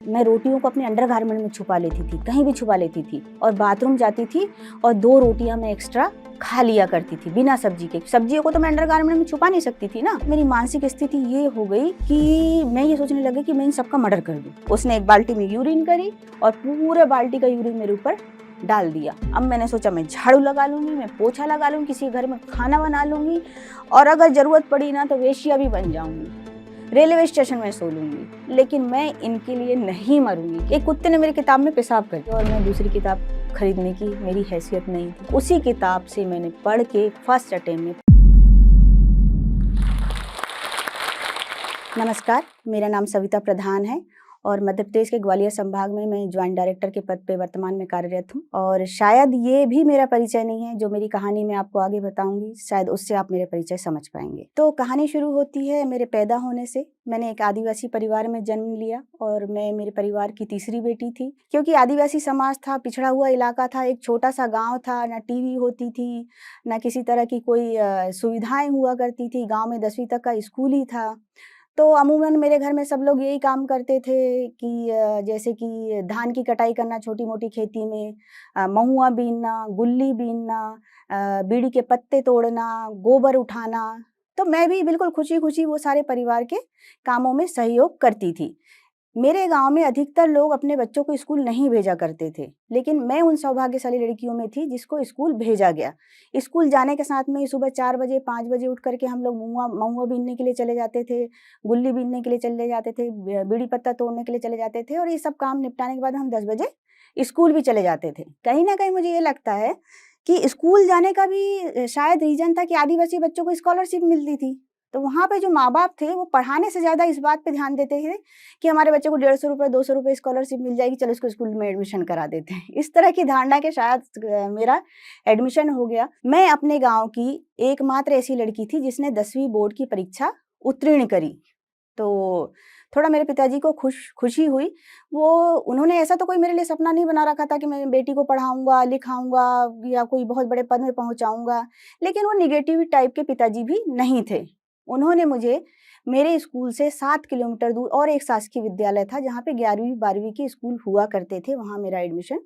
मैं रोटियों को अपने अंडरगारमेंट में छुपा लेती थी, कहीं भी छुपा लेती थी, और बाथरूम जाती थी और 2 रोटियां मैं एक्स्ट्रा खा लिया करती थी बिना सब्जी के। सब्जियों को तो मैं अंडरगारमेंट में छुपा नहीं सकती थी ना। मेरी मानसिक स्थिति ये हो गई कि मैं ये सोचने लगी कि मैं इन सबका मर्डर कर दूं। उसने एक बाल्टी में यूरिन करी और पूरे बाल्टी का यूरिन मेरे ऊपर डाल दिया। अब मैंने सोचा मैं झाड़ू लगा लूंगी, मैं पोछा लगा लूंगी, किसी घर में खाना बना लूंगी, और अगर जरूरत पड़ी ना तो वेश्या भी बन जाऊंगी, रेलवे स्टेशन में सो लूंगी, लेकिन मैं इनके लिए नहीं मरूंगी। एक कुत्ते ने मेरी किताब में पेशाब कर दिया और मैं दूसरी किताब खरीदने की मेरी हैसियत नहीं थी। उसी किताब से मैंने पढ़ के फर्स्ट अटेम्प्ट में। नमस्कार, मेरा नाम सविता प्रधान है और मध्य प्रदेश के ग्वालियर संभाग में मैं ज्वाइंट डायरेक्टर के पद पे वर्तमान में कार्यरत हूँ। और शायद ये भी मेरा परिचय नहीं है, जो मेरी कहानी मैं आपको आगे बताऊंगी, शायद उससे आप मेरे परिचय समझ पाएंगे। तो कहानी शुरू होती है मेरे पैदा होने से। मैंने एक आदिवासी परिवार में जन्म लिया और मैं मेरे परिवार की तीसरी बेटी थी। क्योंकि आदिवासी समाज था, पिछड़ा हुआ इलाका था, एक छोटा सा गाँव था, न टीवी होती थी, न किसी तरह की कोई सुविधाएं हुआ करती थी। गाँव में 10वीं तक का स्कूल ही था। तो अमूमन मेरे घर में सब लोग यही काम करते थे कि जैसे कि धान की कटाई करना छोटी-मोटी खेती में, महुआ बीनना, गुल्ली बीनना, बीड़ी के पत्ते तोड़ना, गोबर उठाना। तो मैं भी बिल्कुल खुशी-खुशी वो सारे परिवार के कामों में सहयोग करती थी। मेरे गाँव में अधिकतर लोग अपने बच्चों को स्कूल नहीं भेजा करते थे, लेकिन मैं उन सौभाग्यशाली लड़कियों में थी जिसको स्कूल भेजा गया। स्कूल जाने के साथ में ही सुबह 4 बजे 5 बजे उठ कर के हम लोग महुआ बीनने के लिए चले जाते थे, गुल्ली बीनने के लिए चले जाते थे, बीड़ी पत्ता तोड़ने के लिए चले जाते थे, और ये सब काम निपटाने के बाद हम 10 बजे स्कूल भी चले जाते थे। कहीं न कहीं मुझे ये लगता है कि स्कूल जाने का भी शायद रीज़न था कि आदिवासी बच्चों को स्कॉलरशिप मिलती थी। तो वहाँ पे जो माँ-बाप थे वो पढ़ाने से ज़्यादा इस बात पे ध्यान देते थे कि हमारे बच्चे को ₹150 ₹200 स्कॉलरशिप मिल जाएगी, चलो इसको स्कूल में एडमिशन करा देते हैं। इस तरह की धारणा के शायद मेरा एडमिशन हो गया। मैं अपने गाँव की एकमात्र ऐसी लड़की थी जिसने 10वीं बोर्ड की परीक्षा उत्तीर्ण करी। तो थोड़ा मेरे पिताजी को खुशी हुई। उन्होंने ऐसा तो कोई मेरे लिए सपना नहीं बना रखा था कि मैं बेटी को पढ़ाऊँगा, लिखाऊँगा या कोई बहुत बड़े पद में पहुँचाऊँगा। लेकिन वो नेगेटिव टाइप के पिताजी भी नहीं थे। उन्होंने मुझे मेरे स्कूल से 7 किलोमीटर दूर और एक शासकीय विद्यालय था जहाँ पे 11वीं-12वीं के स्कूल हुआ करते थे, वहाँ मेरा एडमिशन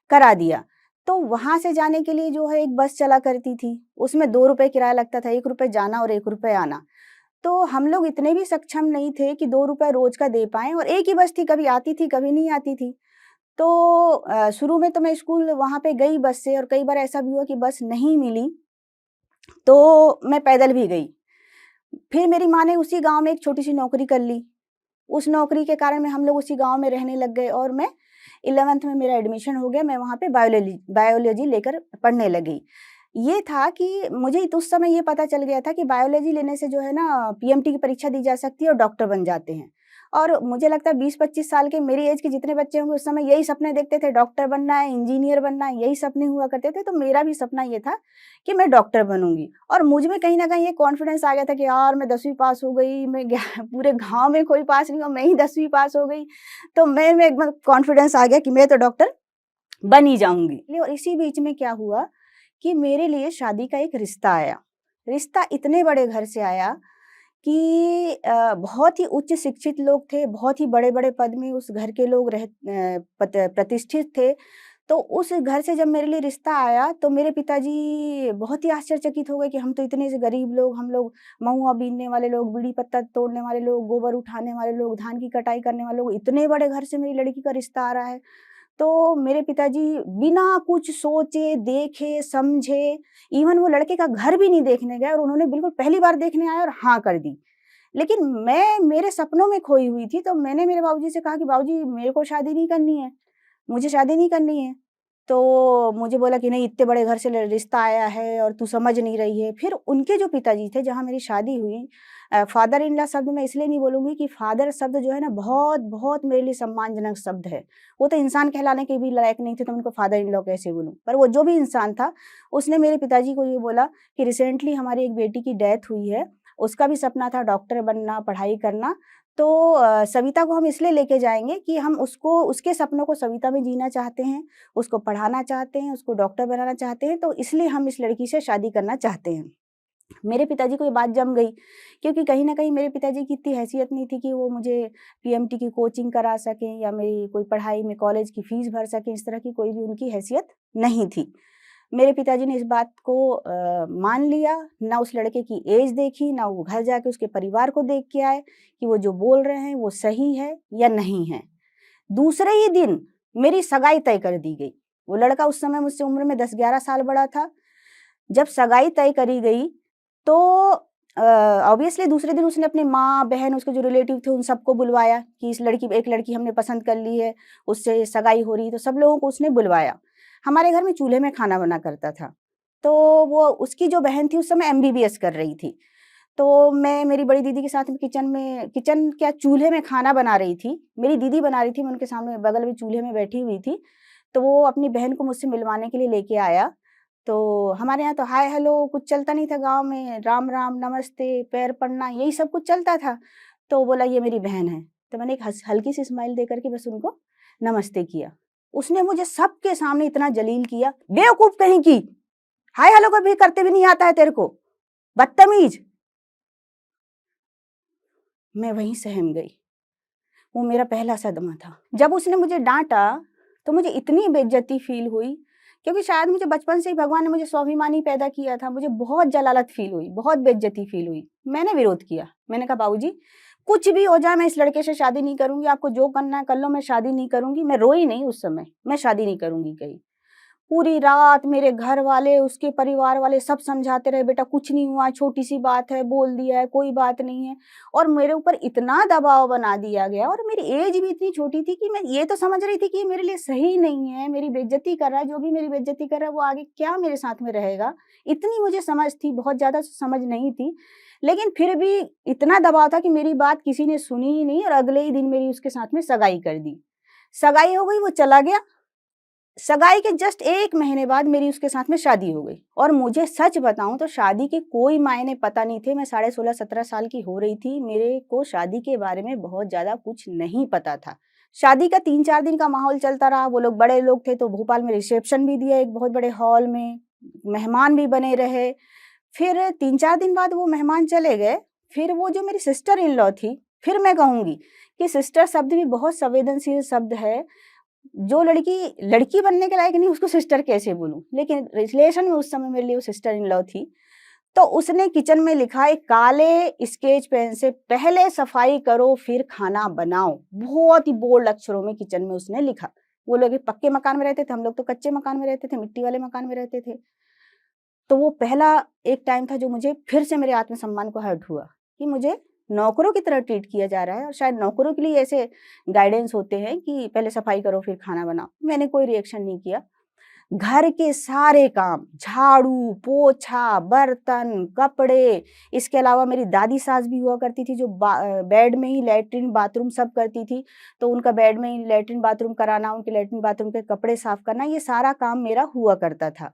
करा दिया। तो वहाँ से जाने के लिए जो है एक बस चला करती थी, उसमें ₹2 किराया लगता था, ₹1 जाना और ₹1 आना। तो हम लोग इतने भी सक्षम नहीं थे कि ₹2 रोज़ का दे पाएँ, और एक ही बस थी, कभी आती थी, कभी नहीं आती थी। तो शुरू में तो मैं स्कूल वहाँ पे गई बस से, और कई बार ऐसा भी हुआ कि बस नहीं मिली, तो मैं पैदल भी गई। फिर मेरी माँ ने उसी गाँव में एक छोटी-सी नौकरी कर ली। उस नौकरी के कारण में हम लोग उसी गाँव में रहने लग गए और मैं 11th में मेरा एडमिशन हो गया। मैं वहाँ पे बायोलॉजी लेकर पढ़ने लगी। ये था कि मुझे तो उस समय ये पता चल गया था कि बायोलॉजी लेने से जो है ना पीएमटी की परीक्षा दी जा सकती है और डॉक्टर बन जाते हैं। और मुझे लगता है 20-25 साल के मेरी एज के जितने बच्चे होंगे उस समय यही सपने देखते थे, डॉक्टर बनना है, इंजीनियर बनना है, यही सपने हुआ करते थे। तो मेरा भी सपना ये था कि मैं डॉक्टर बनूँगी, और मुझ में कहीं न कहीं ये कॉन्फिडेंस आ गया था कि यार मैं 10वीं पास हो गई, मैं ग्या पूरे गाँव में कोई पास नहीं हुआ, मैं ही 10वीं पास हो गई। तो मैं में एकदम कॉन्फिडेंस आ गया कि मैं तो डॉक्टर बन ही जाऊँगी। और इसी बीच में क्या हुआ कि मेरे लिए शादी का एक रिश्ता आया। रिश्ता इतने बड़े घर से आया कि बहुत ही उच्च शिक्षित लोग थे, बहुत ही बड़े-बड़े पद में उस घर के लोग प्रतिष्ठित थे। तो उस घर से जब मेरे लिए रिश्ता आया तो मेरे पिताजी बहुत ही आश्चर्यचकित हो गए कि हम तो इतने से गरीब लोग, हम लोग महुआ बीनने वाले लोग, बीड़ी पत्ता तोड़ने वाले लोग, गोबर उठाने वाले लोग, धान की कटाई करने वाले लोग, इतने बड़े घर से मेरी लड़की का रिश्ता आ रहा है। तो मेरे पिताजी बिना कुछ सोचे, देखे, समझे, इवन वो लड़के का घर भी नहीं देखने गए, और उन्होंने बिल्कुल पहली बार देखने आए और हाँ कर दी। लेकिन मैं मेरे सपनों में खोई हुई थी, तो मैंने मेरे बाबूजी से कहा कि बाबूजी मेरे को शादी नहीं करनी है, मुझे शादी नहीं करनी है। तो मुझे बोला कि नहीं, इतने बड़े घर से रिश्ता आया है और तू समझ नहीं रही है। फिर उनके जो पिताजी थे जहाँ मेरी शादी हुई, फादर इन लॉ शब्द मैं इसलिए नहीं बोलूँगी कि फादर शब्द जो है ना बहुत मेरे लिए सम्मानजनक शब्द है। वो तो इंसान कहलाने के भी लायक नहीं थे, तो उनको फादर इन लॉ कैसे बोलूँ। पर वो जो भी इंसान था उसने मेरे पिताजी को ये बोला कि रिसेंटली हमारी एक बेटी की डेथ हुई है, उसका भी सपना था डॉक्टर बनना, पढ़ाई करना। तो सविता को हम इसलिए लेके जाएँगे कि हम उसको, उसके सपनों को सविता में जीना चाहते हैं, उसको पढ़ाना चाहते हैं, उसको डॉक्टर बनाना चाहते हैं, तो इसलिए हम इस लड़की से शादी करना चाहते हैं। मेरे पिताजी को ये बात जम गई, क्योंकि कहीं न कहीं मेरे पिताजी की इतनी हैसियत नहीं थी कि वो मुझे पीएमटी की कोचिंग करा सकें या मेरी कोई पढ़ाई में कॉलेज की फ़ीस भर सकें, इस तरह की कोई भी उनकी हैसियत नहीं थी। मेरे पिताजी ने इस बात को मान लिया, ना उस लड़के की एज देखी, ना वो घर जाके उसके परिवार को देख के आए कि वो जो बोल रहे हैं वो सही है या नहीं है। दूसरे ही दिन मेरी सगाई तय कर दी गई। वो लड़का उस समय मुझसे उम्र में 10-11 साल बड़ा था। जब सगाई तय करी गई तो ऑब्वियसली दूसरे दिन उसने अपनी माँ, बहन, उसके जो रिलेटिव थे उन सबको बुलवाया कि एक लड़की हमने पसंद कर ली है, उससे सगाई हो रही है, तो सब लोगों को उसने बुलवाया। हमारे घर में चूल्हे में खाना बना करता था। तो वो उसकी जो बहन थी उस समय एमबीबीएस कर रही थी। तो मैं मेरी बड़ी दीदी के साथ में किचन क्या चूल्हे में खाना बना रही थी। मेरी दीदी बना रही थी, मैं उनके सामने बगल में चूल्हे में बैठी हुई थी। तो वो अपनी बहन को मुझसे मिलवाने के लिए लेके आया। तो हमारे यहाँ तो हाय हेलो कुछ चलता नहीं था गाँव में, राम राम, नमस्ते, पैर पड़ना यही सब कुछ चलता था। तो बोला ये मेरी बहन है। तो मैंने एक हल्की सी स्माइल दे करके बस उनको नमस्ते किया। उसने मुझे सबके सामने इतना जलील किया, बेवकूफ़ कहीं की, हाय हेलो कभी करते भी नहीं आता है तेरे को, बदतमीज। मैं वहीं सहम गई। वो मेरा पहला सदमा था। जब उसने मुझे डाँटा, तो मुझे इतनी बेइज्जती फ़ील हुई, क्योंकि शायद मुझे बचपन से ही भगवान ने मुझे स्वाभिमानी पैदा किया था। मुझे बहुत जलालत फ़ील हुई, बहुत बेइज्जती फ़ील हुई। मैंने विरोध किया। मैंने कहा बाबूजी, कुछ भी हो जाए मैं इस लड़के से शादी नहीं करूँगी, आपको जो करना है कर लो, मैं शादी नहीं करूँगी। मैं रोई नहीं उस समय, मैं शादी नहीं करूँगी कही। पूरी रात मेरे घर वाले, उसके परिवार वाले सब समझाते रहे, बेटा कुछ नहीं हुआ, छोटी-सी बात है, बोल दिया है, कोई बात नहीं है। और मेरे ऊपर इतना दबाव बना दिया गया और मेरी एज भी इतनी छोटी थी कि मैं ये तो समझ रही थी कि ये मेरे लिए सही नहीं है, मेरी बेइज्जती कर रहा है, जो भी मेरी बेइज्जती कर रहा है वो आगे क्या मेरे साथ में रहेगा। इतनी मुझे समझ थी, बहुत ज़्यादा समझ नहीं थी। लेकिन फिर भी इतना दबाव था कि मेरी बात किसी ने सुनी ही नहीं और अगले ही दिन मेरी उसके साथ में सगाई कर दी। सगाई हो गई, वो चला गया। सगाई के जस्ट 1 महीने बाद मेरी उसके साथ में शादी हो गई और मुझे सच बताऊँ तो शादी के कोई मायने पता नहीं थे। मैं साढ़े 16-17 साल की हो रही थी। मेरे को शादी के बारे में बहुत ज़्यादा कुछ नहीं पता था। शादी का 3-4 दिन का माहौल चलता रहा। वो लोग बड़े लोग थे तो भोपाल में रिसेप्शन भी दिया एक बहुत बड़े हॉल में, मेहमान भी बने रहे। फिर 3-4 दिन बाद वो मेहमान चले गए। फिर वो जो मेरी सिस्टर इन लॉ थी, फिर मैं कहूँगी कि सिस्टर शब्द भी बहुत संवेदनशील शब्द है। जो लड़की लड़की बनने के लायक नहीं उसको सिस्टर कैसे बोलूँ? लेकिन रिलेशन में उस समय मेरे लिए वो सिस्टर इन लॉ थी। तो उसने किचन में लिखा एक काले स्केच पेन से पहले सफाई करो फिर खाना बनाओ। बहुत ही बोल्ड अक्षरों में किचन में उसने लिखा। वो लोग एक पक्के मकान में रहते थे, हम लोग तो कच्चे मकान में रहते थे, मिट्टी वाले मकान में रहते थे। तो वो पहला एक टाइम था जो मुझे फिर से मेरे आत्मसम्मान को हर्ट हुआ कि मुझे नौकरों की तरह ट्रीट किया जा रहा है और शायद नौकरों के लिए ऐसे गाइडेंस होते हैं कि पहले सफाई करो फिर खाना बनाओ। मैंने कोई रिएक्शन नहीं किया। घर के सारे काम झाड़ू, पोछा, बर्तन, कपड़े, इसके अलावा मेरी दादी सास भी हुआ करती थी जो बेड में ही लैट्रिन बाथरूम सब करती थी। तो उनका बेड में ही लैट्रिन बाथरूम कराना, उनके लैट्रिन बाथरूम के कपड़े साफ करना, ये सारा काम मेरा हुआ करता था।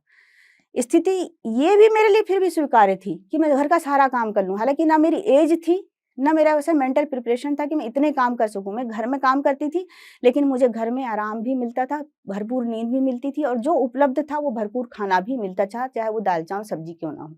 स्थिति ये भी मेरे लिए फिर भी स्वीकार्य थी कि मैं घर का सारा काम कर लूँ। हालाँकि ना मेरी एज थी, ना मेरा वैसा मेंटल प्रिपरेशन था कि मैं इतने काम कर सकूँ। मैं घर में काम करती थी, लेकिन मुझे घर में आराम भी मिलता था, भरपूर नींद भी मिलती थी और जो उपलब्ध था वो भरपूर खाना भी मिलता था, चाहे वो दाल-चावल सब्ज़ी क्यों ना हो।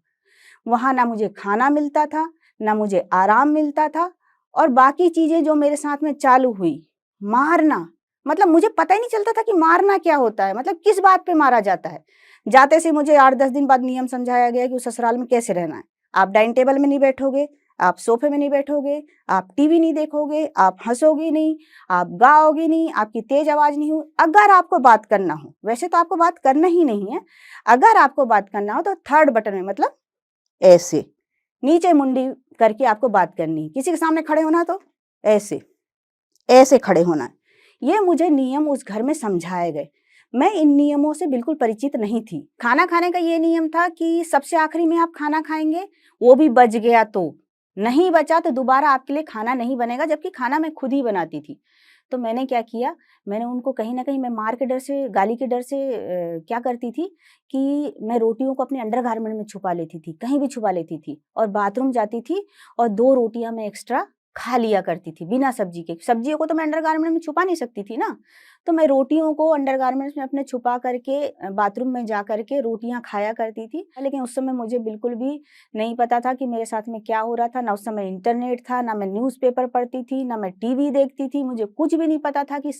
वहाँ ना मुझे खाना मिलता था, ना मुझे आराम मिलता था और बाकी चीज़ें जो मेरे साथ में चालू हुई, मारना, मतलब मुझे पता ही नहीं चलता था कि मारना क्या होता है, मतलब किस बात पे मारा जाता है। जाते से मुझे 8-10 दिन बाद नियम समझाया गया कि उस ससुराल में कैसे रहना है। आप डाइनिंग टेबल में नहीं बैठोगे, आप सोफ़े में नहीं बैठोगे, आप टीवी नहीं देखोगे, आप हँसोगे नहीं, आप गाओगे नहीं, आपकी तेज़ आवाज़ नहीं हो। अगर आपको बात करना हो, वैसे तो आपको बात करना ही नहीं है, अगर आपको बात करना हो तो थर्ड बटन में मतलब ऐसे, नीचे मुंडी करके आपको बात करनी है। किसी के सामने खड़े होना तो ऐसे, ऐसे खड़े होना है। ये मुझे नियम उस घर में समझाए गए। मैं इन नियमों से बिल्कुल परिचित नहीं थी। खाना खाने का ये नियम था कि सबसे आखिरी में आप खाना खाएँगे, वो भी बच गया तो। नहीं बचा तो दोबारा आपके लिए खाना नहीं बनेगा, जबकि खाना मैं खुद ही बनाती थी। तो मैंने क्या किया, मैंने उनको कहीं न कहीं मैं मार के डर से, गाली के डर से क्या करती थी कि मैं रोटियों को अपने अंडरगारमेंट में छुपा लेती थी, कहीं भी छुपा लेती थी और बाथरूम जाती थी और 2 रोटियाँ मैं एक्स्ट्रा खा लिया करती थी बिना सब्जी के। सब्जियों को तो मैं अंडरगारमेंट में छुपा नहीं सकती थी ना, तो मैं रोटियों को अंडरगारमेंट्स में अपने छुपा करके बाथरूम में जा कर के रोटियाँ खाया करती थी। लेकिन उस समय मुझे बिल्कुल भी नहीं पता था कि मेरे साथ में क्या हो रहा था, ना उस समय इंटरनेट था, ना मैं न्यूज़पेपर पढ़ती थी, ना मैं टीवी देखती थी, मुझे कुछ भी नहीं पता था कि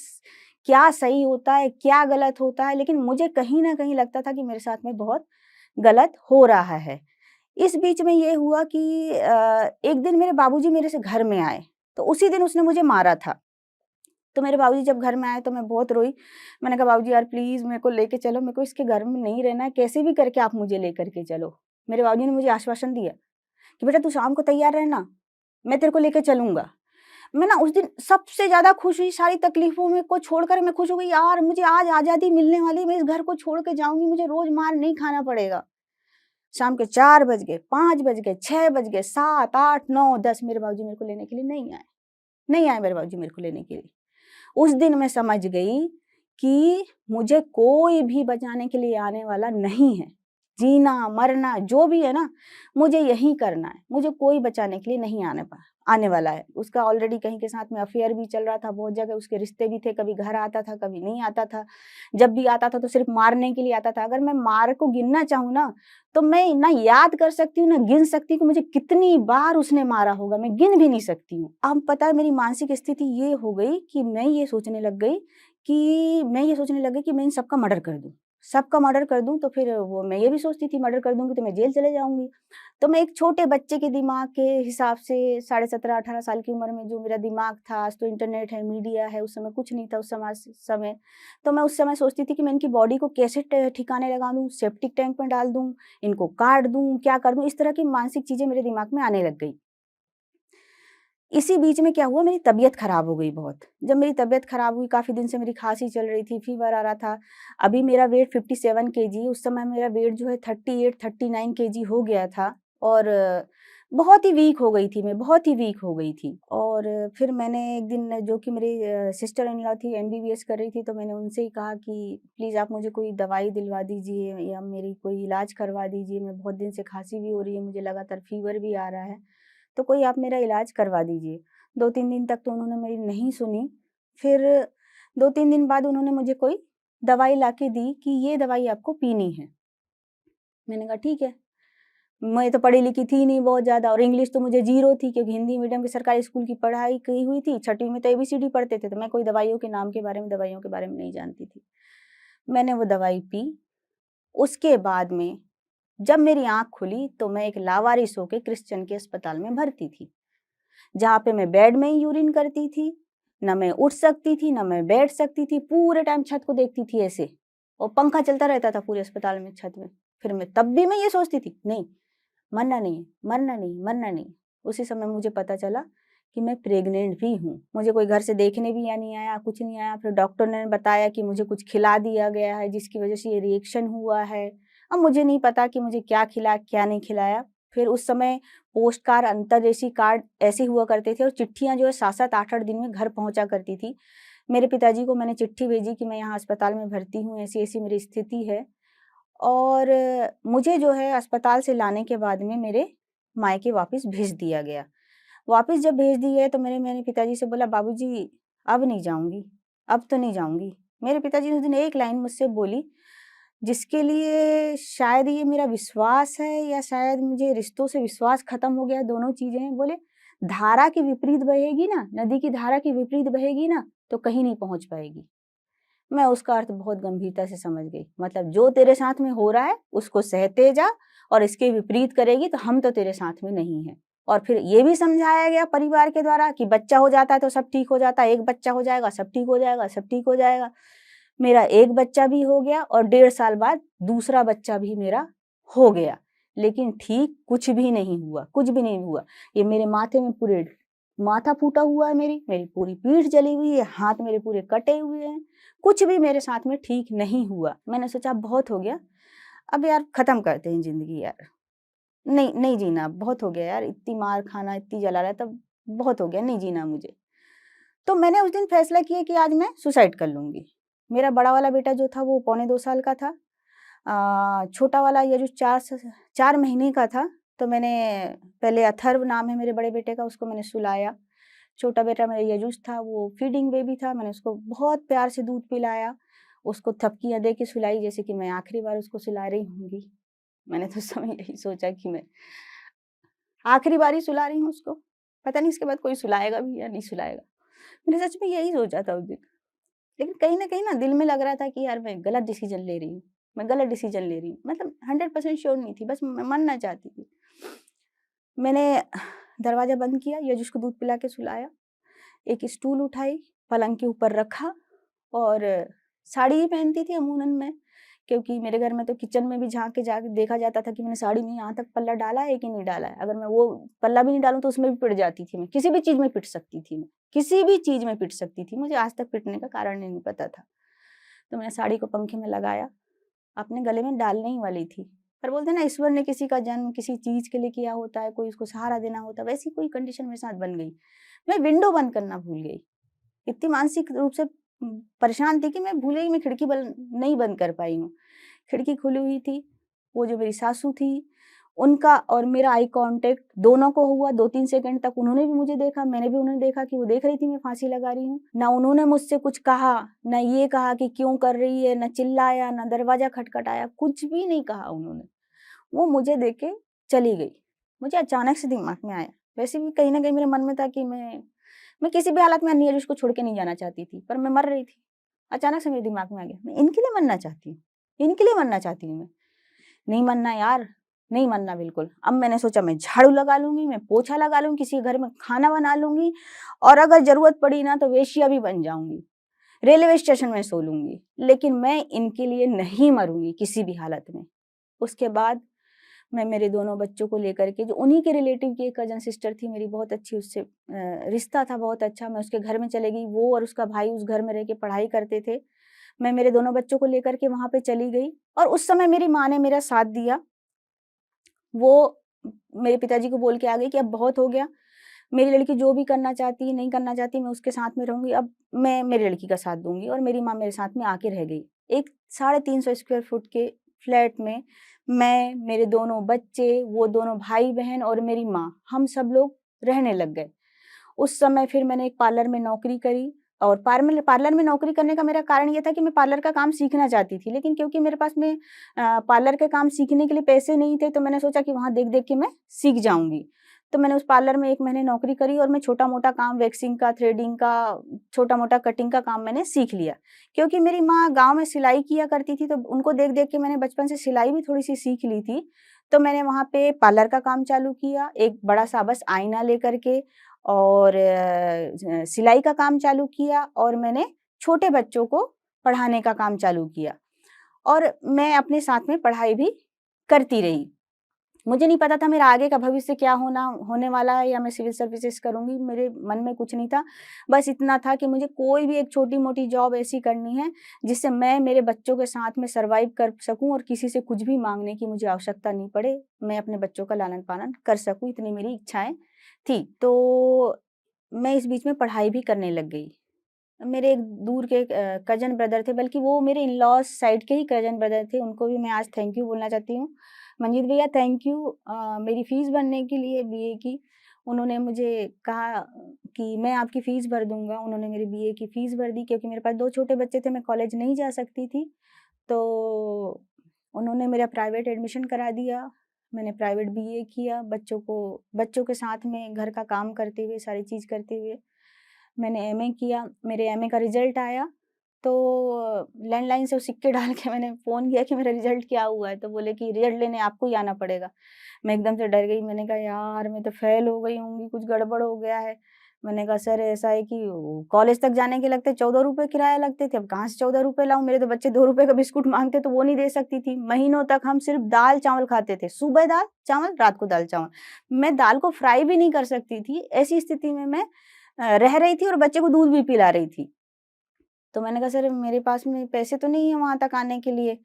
क्या सही होता है, क्या गलत होता है, लेकिन मुझे कहीं न कहीं लगता था कि मेरे साथ में बहुत गलत हो रहा है। इस बीच में ये हुआ कि एक दिन मेरे बाबूजी मेरे से घर में आए, तो उसी दिन उसने मुझे मारा था। तो मेरे बाबूजी जब घर में आए तो मैं बहुत रोई। मैंने कहा बाबूजी यार प्लीज़ मेरे को लेके चलो, मेरे को इसके घर में नहीं रहना है, कैसे भी करके आप मुझे लेकर के चलो। मेरे बाबूजी ने मुझे आश्वासन दिया कि बेटा तू शाम को तैयार रहना, मैं तेरे को लेके चलूँगा। मैं ना उस दिन सबसे ज़्यादा खुश हुई, सारी तकलीफ़ों में को छोड़कर मैं खुश हो गई, यार मुझे आज आज़ादी मिलने वाली है, मैं इस घर को छोड़ के जाऊँगी, मुझे रोज़ मार नहीं खाना पड़ेगा। शाम के 4 बज गए, 5 बज गए, 6 बज गए, 7, 8, 9, 10 मेरे बाबूजी मेरे को लेने के लिए नहीं आए। नहीं आए मेरे बाबूजी मेरे को लेने के लिए। उस दिन मैं समझ गई कि मुझे कोई भी बचाने के लिए आने वाला नहीं है। जीना, मरना जो भी है ना, मुझे यही करना है। मुझे कोई बचाने के लिए नहीं आने वाला है। उसका ऑलरेडी कहीं के साथ में अफ़ेयर भी चल रहा था, बहुत जगह उसके रिश्ते भी थे, कभी घर आता था, कभी नहीं आता था। जब भी आता था तो सिर्फ़ मारने के लिए आता था। अगर मैं मार को गिनना चाहूँ ना, तो मैं ना याद कर सकती हूँ, ना गिन सकती हूँ कि मुझे कितनी बार उसने मारा होगा, मैं गिन भी नहीं सकती हूँ। अब पता है मेरी मानसिक स्थिति ये हो गई कि मैं इन सबका मर्डर कर दूँ। सबका मर्डर कर दूँ तो फिर वो मैं ये भी सोचती थी मर्डर कर दूँगी तो मैं जेल चले जाऊँगी। तो मैं एक छोटे बच्चे के दिमाग के हिसाब से साढ़े 17-18 साल की उम्र में जो मेरा दिमाग था, आज तो इंटरनेट है, मीडिया है, उस समय कुछ नहीं था उस समय। तो मैं उस समय सोचती थी कि मैं इनकी बॉडी को कैसे ठिकाने लगा दूँ, सेप्टिक टैंक में डाल दूँ, इनको काट दूँ, क्या कर दूँ, इस तरह की मानसिक चीज़ें मेरे दिमाग में आने लग गई। इसी बीच में क्या हुआ मेरी तबीयत खराब हो गई बहुत। जब मेरी तबीयत खराब हुई काफ़ी दिन से मेरी खाँसी चल रही थी, फ़ीवर आ रहा था। अभी मेरा वेट 57 केजी उस समय मेरा वेट जो है 38-39 केजी हो गया था और बहुत ही वीक हो गई थी मैं, बहुत ही वीक हो गई थी। और फिर मैंने एक दिन जो कि मेरी सिस्टर इन लॉ थी एमबीबीएस कर रही थी तो मैंने उनसे ही कहा कि प्लीज़ आप मुझे कोई दवाई दिलवा दीजिए या मेरी कोई इलाज करवा दीजिए। मैं बहुत दिन से खाँसी भी हो रही है, मुझे लगातार फ़ीवर भी आ रहा है। तो कोई आप मेरा इलाज करवा दीजिए। 2-3 दिन तक तो उन्होंने मेरी नहीं सुनी, फिर 2-3 दिन बाद उन्होंने मुझे कोई दवाई लाके दी कि ये दवाई आपको पीनी है। मैंने कहा ठीक है, मैं तो पढ़ी-लिखी थी नहीं बहुत ज़्यादा और इंग्लिश तो मुझे ज़ीरो थी क्योंकि हिंदी मीडियम की सरकारी स्कूल की पढ़ाई की हुई थी, 6वीं में तो एबीसीडी पढ़ते थे, तो मैं कोई दवाइयों के नाम के बारे में दवाइयों के बारे में नहीं जानती थी। मैंने वो दवाई पी, उसके बाद में जब मेरी आँख खुली तो मैं एक लावारिस होके क्रिश्चियन के अस्पताल में भर्ती थी। जहाँ पे मैं बेड में ही यूरिन करती थी, ना मैं उठ सकती थी, ना मैं बैठ सकती थी, पूरे टाइम छत को देखती थी ऐसे और पंखा चलता रहता था पूरे अस्पताल में छत में। फिर मैं तब भी मैं ये सोचती थी, नहीं, मरना नहीं है, मरना नहीं, मरना नहीं। उसी समय मुझे पता चला कि मैं प्रेग्नेंट भी हूँ। मुझे कोई घर से देखने भी या नहीं आया, कुछ नहीं आया। फिर डॉक्टर ने बताया कि मुझे कुछ खिला दिया गया है जिसकी वज़ह से ये रिएक्शन हुआ है। अब मुझे नहीं पता कि मुझे क्या खिलाया, क्या नहीं खिलाया। फिर उस समय पोस्ट कार्ड, अंतर्देशीय कार्ड ऐसे हुआ करते थे और चिट्ठियाँ जो है 7-7, 8-8 दिन में घर पहुँचा करती थी। मेरे पिताजी को मैंने चिट्ठी भेजी कि मैं यहाँ अस्पताल में भर्ती हूँ, ऐसी-ऐसी मेरी स्थिति है और मुझे जो है अस्पताल से लाने के बाद में मेरे मायके वापस भेज दिया गया। वापस जब भेज दिए तो मैंने पिताजी से बोला बाबूजी अब नहीं जाऊँगी, अब तो नहीं जाऊँगी। मेरे पिताजी ने उस दिन एक लाइन मुझसे बोली जिसके लिए शायद ये मेरा विश्वास है या शायद मुझे रिश्तों से विश्वास खत्म हो गया है, दोनों चीज़ें हैं। बोले, "धारा की विपरीत बहेगी ना, नदी की धारा की विपरीत बहेगी ना, तो कहीं नहीं पहुँच पाएगी।" मैं उसका अर्थ बहुत गंभीरता से समझ गई। मतलब जो तेरे साथ में हो रहा है, उसको सहते जा और इसके विपरीत करेगी तो हम तो तेरे साथ में नहीं हैं। और फिर ये भी समझाया गया परिवार के द्वारा कि बच्चा हो जाता है तो सब ठीक हो जाता है, एक बच्चा हो जाएगा, सब ठीक हो जाएगा, सब ठीक हो जाएगा। मेरा एक बच्चा भी हो गया और 1.5 साल बाद दूसरा बच्चा भी मेरा हो गया। लेकिन ठीक कुछ भी नहीं हुआ, कुछ भी नहीं हुआ। ये मेरे माथे में पूरे माथा फूटा हुआ है मेरी पूरी पीठ जली हुई है, हाथ मेरे पूरे कटे हुए हैं। कुछ भी मेरे साथ में ठीक नहीं हुआ। मैंने सोचा अब बहुत हो गया, अब यार खत्म करते हैं ज़िंदगी यार। नहीं, नहीं जीना, बहुत हो गया यार, इतनी मार खाना, इतनी जलाना तब बहुत हो गया, नहीं जीना मुझे। तो मैंने उस दिन फैसला किया कि आज मैं सुसाइड कर लूँगी। मेरा बड़ा वाला बेटा जो था वो पौने 2 साल का था। छोटा वाला ये जो 4 महीने का था, तो मैंने पहले अथर्व नाम है मेरे बड़े बेटे का, उसको मैंने सुलाया। छोटा बेटा मेरा यजुष था, वो फीडिंग बेबी था, मैंने उसको बहुत प्यार से दूध पिलाया, उसको थपकियाँ दे के सुलाई जैसे कि मैं आखिरी बार उसको सुला रही होंगी। मैंने तो उस समय यही सोचा कि मैं आखिरी बार ही सुला रही हूँ उसको, पता नहीं इसके बाद कोई सुलाएगा भी या नहीं सुलाएगा। मैंने सच में यही सोचा था उस दिन। लेकिन कहीं न कहीं ना दिल में लग रहा था कि यार मैं गलत डिसीज़न ले रही हूँ, मैं गलत डिसीज़न ले रही हूँ। मतलब 100% श्योर नहीं थी, बस मैं मानना चाहती थी। मैंने दरवाज़ा बंद किया, यजुष को दूध पिला के सुलाया, एक स्टूल उठाई, पलंग के ऊपर रखा और साड़ी ही पहनती थी अमूमन मैं, क्योंकि मेरे घर में तो किचन में भी झाँक के जाके देखा जाता था कि मैंने साड़ी में यहाँ तक पल्ला डाला है कि नहीं डाला है। अगर मैं वो पल्ला भी नहीं डालूँ तो उसमें भी पिट जाती थी मैं, किसी भी चीज़ में पिट सकती थी मैं, किसी भी चीज़ में पिट सकती थी, मुझे आज तक पिटने का कारण नहीं पता था। तो मैंने साड़ी को पंखे में लगाया, अपने गले में डालने ही वाली थी। पर बोलते हैं ना ईश्वर ने किसी का जन्म किसी चीज़ के लिए किया होता है, कोई उसको सहारा देना होता है, वैसी कोई कंडीशन मेरे साथ बन गई। मैं विंडो बंद करना भूल गई। इतनी मानसिक रूप से परेशान थी कि मैं भूल गई मैं खिड़की नहीं बंद कर पाई हूँ। खिड़की खुली हुई थी, वो जो मेरी सासू थी, उनका और मेरा आई कॉन्टैक्ट दोनों को हुआ 2-3 सेकंड तक उन्होंने भी मुझे देखा, मैंने भी उन्हें देखा कि वो देख रही थी मैं फांसी लगा रही हूँ। ना उन्होंने मुझसे कुछ कहा, ना ये कहा कि क्यों कर रही है, ना चिल्लाया, ना दरवाज़ा खटखटाया, कुछ भी नहीं कहा उन्होंने। वो मुझे देख के चली गई। मुझे अचानक से दिमाग में आया, वैसे भी कहीं न कहीं मेरे मन में था कि मैं किसी भी हालत में अन्य को छोड़ के नहीं जाना चाहती थी, पर मैं मर रही थी। अचानक से मेरे दिमाग में आ गया, मैं इनके लिए मरना चाहती हूँ, इनके लिए मरना चाहती हूँ मैं। नहीं मरना यार, नहीं मरना बिल्कुल। अब मैंने सोचा मैं झाड़ू लगा लूँगी, मैं पोछा लगा लूँगी, किसी के घर में खाना बना लूँगी और अगर ज़रूरत पड़ी ना तो वेश्या भी बन जाऊँगी। रेलवे स्टेशन में सो लूँगी, लेकिन मैं इनके लिए नहीं मरूँगी किसी भी हालत में। उसके बाद मैं मेरे दोनों बच्चों को लेकर के जो उन्हीं के रिलेटिव की एक कज़न सिस्टर थी मेरी बहुत अच्छी उससे रिश्ता था बहुत अच्छा, मैं उसके घर में चली गई, वो और उसका भाई उस घर में रह के पढ़ाई करते थे। मैं मेरे दोनों बच्चों को लेकर के वहाँ पे चली गई और उस समय मेरी माँ ने मेरा साथ दिया। वो मेरे पिताजी को बोल के आ गई कि अब बहुत हो गया, मेरी लड़की जो भी करना चाहती है, नहीं करना चाहती मैं उसके साथ में रहूँगी, अब मैं मेरी लड़की का साथ दूँगी और मेरी माँ मेरे साथ में आके रह गई। एक 350 स्क्वायर फुट के फ्लैट में मैं, मेरे दोनों बच्चे, वो दोनों भाई-बहन और मेरी माँ, हम सब लोग रहने लग गए। उस समय फिर मैंने एक पार्लर में नौकरी करी और पार्लर में नौकरी करने का मेरा कारण ये था कि मैं पार्लर का काम सीखना चाहती थी। लेकिन क्योंकि मेरे पास में पार्लर के काम सीखने के लिए पैसे नहीं थे, तो मैंने सोचा कि वहाँ देख-देख के मैं सीख जाऊँगी। तो मैंने उस पार्लर में 1 महीने नौकरी करी और मैं छोटा-मोटा काम वैक्सिंग का, थ्रेडिंग का, छोटा-मोटा कटिंग का काम मैंने सीख लिया। क्योंकि मेरी माँ गाँव में सिलाई किया करती थी, तो उनको देख-देख के मैंने बचपन से सिलाई भी थोड़ी-सी सीख ली थी। तो मैंने वहाँ पे पार्लर का काम चालू किया, एक बड़ा-सा बस आईना लेकर के और सिलाई का काम चालू किया और मैंने छोटे बच्चों को पढ़ाने का काम चालू किया और मैं अपने साथ में पढ़ाई भी करती रही। मुझे नहीं पता था मेरा आगे का भविष्य क्या होने वाला है या मैं सिविल सर्विसेज़ करूँगी, मेरे मन में कुछ नहीं था। बस इतना था कि मुझे कोई भी एक छोटी-मोटी जॉब ऐसी करनी है, जिससे मैं मेरे बच्चों के साथ में सर्वाइव कर सकूँ और किसी से कुछ भी माँगने की मुझे आवश्यकता नहीं पड़े। मैं अपने बच्चों का लालन-पालन कर सकूँ, इतनी मेरी इच्छाएँ थी। तो मैं इस बीच में पढ़ाई भी करने लग गई। मेरे एक दूर के कज़न ब्रदर थे, बल्कि वो मेरे इन-लॉज़ साइड के ही कज़न ब्रदर थे, उनको भी मैं आज थैंक यू बोलना चाहती हूँ। मंजीत भैया थैंक यू मेरी फ़ीस भरने के लिए बीए की। उन्होंने मुझे कहा कि मैं आपकी फ़ीस भर दूँगा, उन्होंने मेरी बीए की फ़ीस भर दी क्योंकि मेरे पास 2 छोटे बच्चे थे, मैं कॉलेज नहीं जा सकती थी। तो उन्होंने मेरा प्राइवेट एडमिशन करा दिया, मैंने प्राइवेट बीए किया, बच्चों के साथ में घर का काम करते हुए, सारी चीज़ करते हुए मैंने एमए किया, मेरे एमए का रिज़ल्ट आया, तो लैंडलाइन से वो सिक्के डाल के मैंने फ़ोन किया कि मेरा रिज़ल्ट क्या हुआ है? तो बोले कि रिज़ल्ट लेने आपको ही आना पड़ेगा। मैं एकदम से डर गई, मैंने कहा यार मैं तो फ़ेल हो गई होंगी, कुछ गड़बड़ हो गया है। मैंने कहा सर ऐसा है कि कॉलेज तक जाने के लगते ₹14 किराया लगते थे, अब कहाँ से ₹14 लाऊँ? मेरे तो बच्चे ₹2 का बिस्कुट माँगते तो वो नहीं दे सकती थी। महीनों तक हम सिर्फ़ दाल-चावल खाते थे, सुबह दाल-चावल, रात को दाल-चावल। मैं दाल को फ्राई भी नहीं कर सकती थी, ऐसी स्थिति में मैं रह रही थी और बच्चे को दूध भी पिला रही थी। तो मैंने कहा सर मेरे पास में पैसे तो नहीं है वहाँ तक आने के लिए।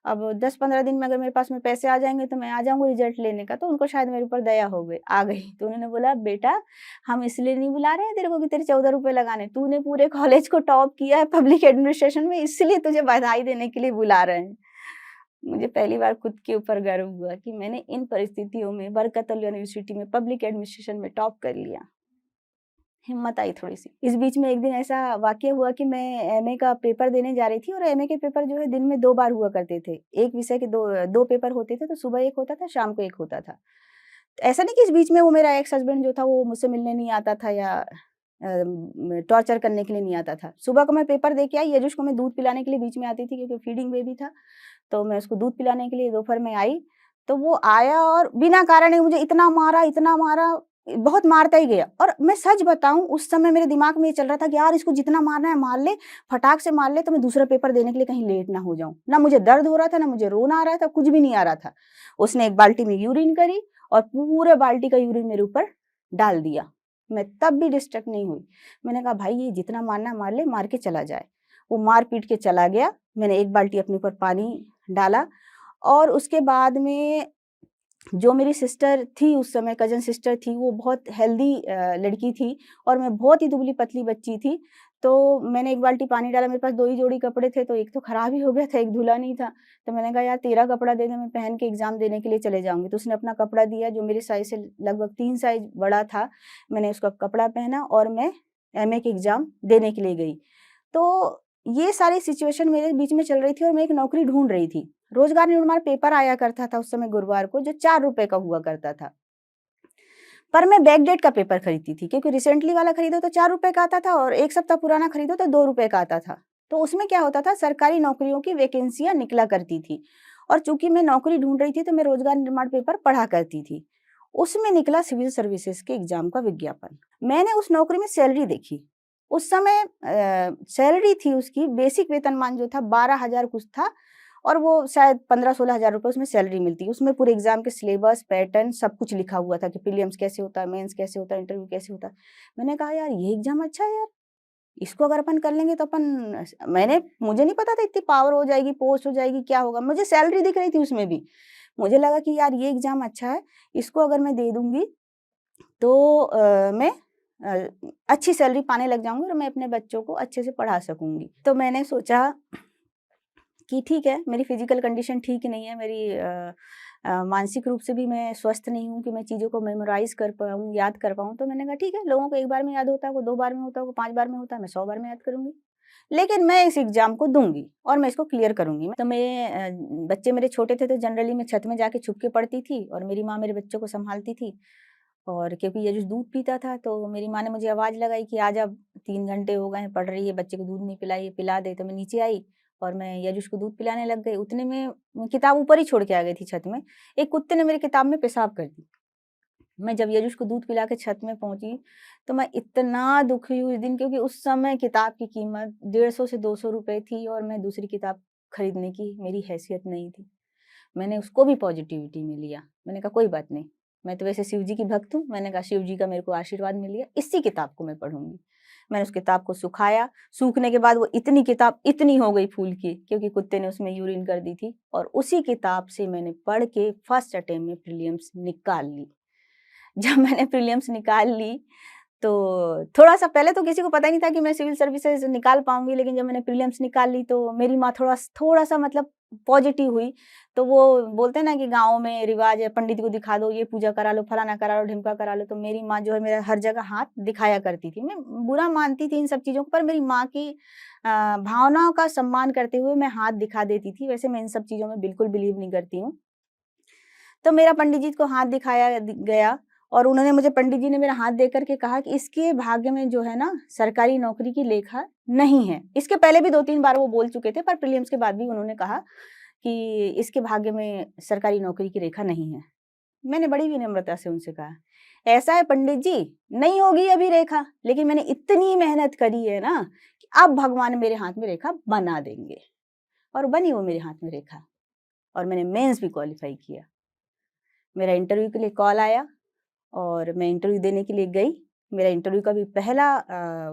अब 10-15 दिन में अगर मेरे पास में पैसे आ जाएँगे तो मैं आ जाऊँगी रिज़ल्ट लेने का। तो उनको शायद मेरे ऊपर दया आ गई। तो उन्होंने बोला बेटा हम इसलिए नहीं बुला रहे हैं तेरे को कि तेरे ₹14 लगाने। तूने पूरे कॉलेज को टॉप किया है पब्लिक एडमिनिस्ट्रेशन में इसलिए तुझे बधाई देने के लिए बुला रहे हैं। मुझे पहली बार खुद के ऊपर गर्व हुआ कि मैंने इन परिस्थितियों में बरकतउल यूनिवर्सिटी में पब्लिक एडमिनिस्ट्रेशन में टॉप कर लिया। हिम्मत आई थोड़ी-सी। इस बीच में एक दिन ऐसा वाक़या हुआ कि मैं एमए का पेपर देने जा रही थी और एमए के पेपर जो है दिन में 2 बार हुआ करते थे। एक विषय के 2 पेपर होते थे, तो सुबह एक होता था, शाम को एक होता था। ऐसा नहीं कि इस बीच में वो मेरा एक्स हस्बैंड जो था वो मुझसे मिलने नहीं आता था या टॉर्चर करने के लिए नहीं आता था। सुबह को मैं पेपर दे के आई, यजुष को मैं दूध पिलाने के लिए बीच में आती थी क्योंकि फीडिंग बेबी था, तो मैं उसको दूध पिलाने के लिए दोपहर में आई, तो वो आया और बिना कारण ही मुझे इतना मारा, बहुत मारता ही गया। और मैं सच बताऊँ उस समय मेरे दिमाग में ये चल रहा था कि यार इसको जितना मारना है मार ले, फटाक से मार ले तो मैं दूसरा पेपर देने के लिए कहीं लेट ना हो जाऊँ। ना मुझे दर्द हो रहा था, ना मुझे रोना आ रहा था, कुछ भी नहीं आ रहा था। उसने एक बाल्टी में यूरिन करी और पूरे बाल्टी का यूरिन मेरे ऊपर डाल दिया। मैं तब भी डिस्ट्रैक्ट नहीं हुई। मैंने कहा भाई ये जितना मारना है मार ले, मार के चला जाए। वो मार पीट के चला गया। मैंने एक बाल्टी अपने ऊपर पानी डाला और उसके बाद में जो मेरी सिस्टर थी उस समय कज़न सिस्टर थी, वो बहुत हेल्दी लड़की थी और मैं बहुत ही दुबली-पतली बच्ची थी। तो मैंने एक बाल्टी पानी डाला, मेरे पास 2 ही जोड़ी कपड़े थे, तो एक तो खराब ही हो गया था, एक धुला नहीं था। तो मैंने कहा यार तेरा कपड़ा दे दे, मैं पहन के एग्ज़ाम देने के लिए चले जाऊँगी। तो उसने अपना कपड़ा दिया जो मेरे साइज़ से लगभग 3 साइज़ बड़ा था। मैंने उसका कपड़ा पहना और मैं एमए के एग्ज़ाम देने के लिए गई। तो ये सारी सिचुएशन मेरे बीच में चल रही थी और मैं एक नौकरी ढूँढ रही थी। रोज़गार निर्माण पेपर आया करता था उस समय गुरुवार को जो ₹4 का हुआ करता था। पर मैं बैकडेट का पेपर खरीदती थी क्योंकि रिसेंटली वाला खरीदो तो ₹4 का आता था और 1 सप्ताह पुराना खरीदो तो ₹2 का आता था। तो उसमें क्या होता था सरकारी नौकरियों की वैकेंसियाँ निकला करती थी और चूँकि मैं नौकरी ढूँढ रही थी तो मैं रोज़गार निर्माण पेपर पढ़ा करती थी। उसमें निकला सिविल सर्विसेज़ के एग्ज़ाम का विज्ञापन। मैंने उस नौकरी में सैलरी देखी। उस समय सैलरी थी उसकी बेसिक वेतनमान जो था 12,000 कुछ था और वो शायद 15-16 हज़ार रुपए उसमें सैलरी मिलती है। उसमें पूरे एग्ज़ाम के सिलेबस, पैटर्न सब कुछ लिखा हुआ था कि प्रीलिम्स कैसे होता है, मेंस कैसे होता है, इंटरव्यू कैसे होता है। मैंने कहा यार ये एग्ज़ाम अच्छा है यार, इसको अगर अपन कर लेंगे तो अपन मुझे नहीं पता था इतनी पावर हो जाएगी, पोस्ट हो जाएगी, क्या होगा? मुझे सैलरी दिख रही थी उसमें भी। मुझे लगा कि यार ये एग्ज़ाम अच्छा है, इसको अगर मैं दे दूँगी तो मैं अ, अच्छी सैलरी पाने लग जाऊँगी और मैं अपने बच्चों को अच्छे से पढ़ा सकूँगी। तो मैंने सोचा कि ठीक है, मेरी फ़िज़िकल कंडीशन ठीक नहीं है, मानसिक रूप से भी मैं स्वस्थ नहीं हूँ कि मैं चीज़ों को मेमोराइज़ कर पाऊँ, याद कर पाऊँ। तो मैंने कहा ठीक है, लोगों को 1 बार में याद होता है, को 2 बार में होता है, को 5 बार में होता है, मैं 100 बार में याद करूँगी। लेकिन मैं इस एग्ज़ाम को दूँगी और मैं इसको क्लियर करूँगी। तो बच्चे मेरे छोटे थे तो जनरली मैं छत में जाके छुप के पढ़ती थी और मेरी माँ मेरे बच्चों को सँभालती थी। और क्योंकि यजुष दूध पीता था तो मेरी माँ ने मुझे आवाज़ लगाई कि आजा 3 घंटे हो गए हैं, पढ़ रही है, बच्चे को दूध नहीं पिलाई है, पिला दे। तो मैं नीचे आई और मैं यजुष को दूध पिलाने लग गई। उतने में मैं किताब ऊपर ही छोड़ के आ गई थी छत में। एक कुत्ते ने मेरी किताब में पेशाब कर दी। मैं जब यजुष को दूध पिला के छत में पहुँची, तो मैं इतना दुखी हुई उस दिन क्योंकि उस समय किताब की कीमत 150 से 200 रुपए थी और मैं दूसरी किताब खरीदने की मेरी हैसियत नहीं थी। मैंने उसको भी पॉज़िटिविटी में लिया। मैंने कहा कोई बात नहीं, मैं तो वैसे शिव जी की भक्त हूँ। मैंने कहा शिव जी का मेरे को आशीर्वाद मिल गया, इसी किताब को मैं पढ़ूँगी। मैंने उस किताब को सुखाया, सूखने के बाद वो इतनी किताब इतनी हो गई फूल की क्योंकि कुत्ते ने उसमें यूरिन कर दी थी और उसी किताब से मैंने पढ़ के फर्स्ट अटेम्प्ट में प्रीलिम्स निकाल ली। जब मैंने प्रीलिम्स निकाल ली तो थोड़ा-सा पहले तो किसी को पता ही नहीं था कि मैं सिविल सर्विसेज़ निकाल पाऊँगी, लेकिन जब मैंने प्रीलिम्स निकाल ली तो मेरी माँ थोड़ा-सा मतलब पॉज़िटिव हुई। तो वो बोलते हैं ना कि गाँव में रिवाज है, पंडित को दिखा दो, ये पूजा करा लो, फलाना करा लो, ढिमका करा लो, तो मेरी माँ जो है मेरा हर जगह हाथ दिखाया करती थी। मैं बुरा मानती थी इन सब चीज़ों को, पर मेरी माँ की भावनाओं का सम्मान करते हुए मैं हाथ दिखा देती थी। वैसे मैं इन सब चीज़ों में बिल्कुल बिलीव नहीं करती हूँ। तो मेरा पंडित जी को हाथ दिखाया गया और उन्होंने मुझे पंडित जी ने मेरा हाथ देकर के कहा कि इसके भाग्य में जो है ना सरकारी नौकरी की लेखा नहीं है। इसके पहले भी 2-3 बार वो बोल चुके थे पर प्रीलिम्स के बाद भी उन्होंने कहा कि इसके भाग्य में सरकारी नौकरी की रेखा नहीं है। मैंने बड़ी विनम्रता से उनसे कहा, ऐसा है पंडित जी, नहीं होगी अभी रेखा, लेकिन मैंने इतनी मेहनत करी है ना कि अब भगवान मेरे हाथ में रेखा बना देंगे और बनी वो मेरे हाथ में रेखा और मैंने मेंस भी क्वालीफाई किया। मेरा इंटरव्यू के लिए कॉल आया और मैं इंटरव्यू देने के लिए गई। मेरा इंटरव्यू का भी पहला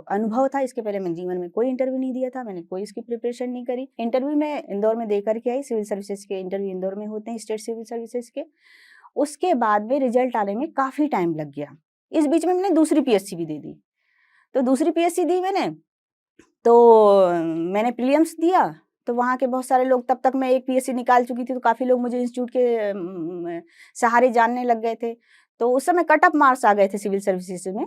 अनुभव था, इसके पहले मैंने जीवन में कोई इंटरव्यू नहीं दिया था, मैंने कोई इसकी प्रिपरेशन नहीं करी। इंटरव्यू मैं इंदौर में दे कर के आई, सिविल सर्विसेज़ के इंटरव्यू इंदौर में होते हैं, स्टेट सिविल सर्विसेज़ के। उसके बाद में रिजल्ट आने में काफ़ी टाइम लग गया। इस बीच में मैंने दूसरी पीएससी भी दे दी। तो दूसरी पीएससी दी मैंने, तो मैंने प्रीलिम्स दिया, तो वहाँ के बहुत सारे लोग तब तक मैं एक पीएससी निकाल चुकी थी, तो काफ़ी लोग मुझे इंस्टीट्यूट के सहारे जानने लग गए थे। तो उस समय कट ऑफ मार्क्स आ गए थे सिविल सर्विसेज़ में।